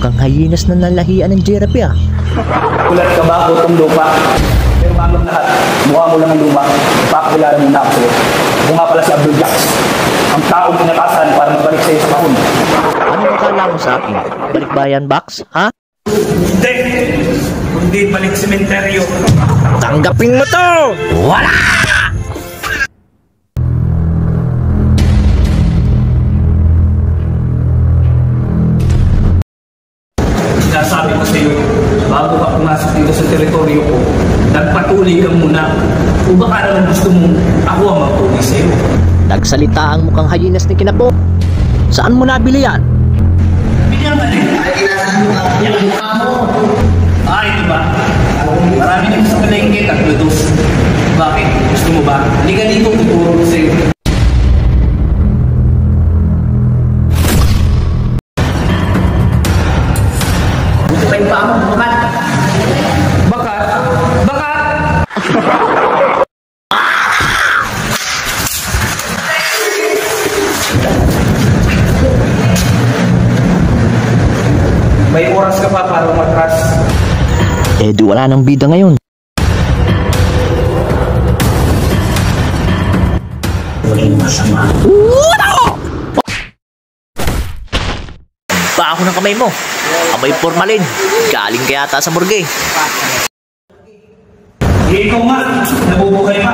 Mukhang hyenas na nalahian ng Jerapy ah. Kulat ka ba, gutong lupa? Pero bago lahat, mukha mo lang ang luma. Ipapakilala mo na ako sa'yo. Ako nga pala si Abdul Jacks, ang taong pinatasan para magbalik sa'yo sa kahon. Ano akala mo sa akin? Balikbayan box, ha? Hindi! Kundi balik sementeryo. Tanggapin mo to! Wala! Sinasabi ko sa'yo, bago ka pumasok dito sa teritoryo ko, nagpatuloy ka muna. O baka naman gusto mong ako ang magpatuloy sa'yo. Nagsalita ang mukhang hyenas ni Kinapo. Saan mo nabili yan? Bigyan ka rin. Yan ang mukha mo. Ito ba? Marami na sa palengke at lutos. Bakit? Gusto mo ba? Halika dito, tuturo ko sa'yo. Gusto pa yung paa mo, bakat. Bakat? Bakat! May oras ka pa para umatras. Eh di wala nang bida ngayon. Walang masama. Baho ng kamay mo. Amoy formalin. Galing kaya ata sa morgue. Ikaw nga, nabubuhay pa.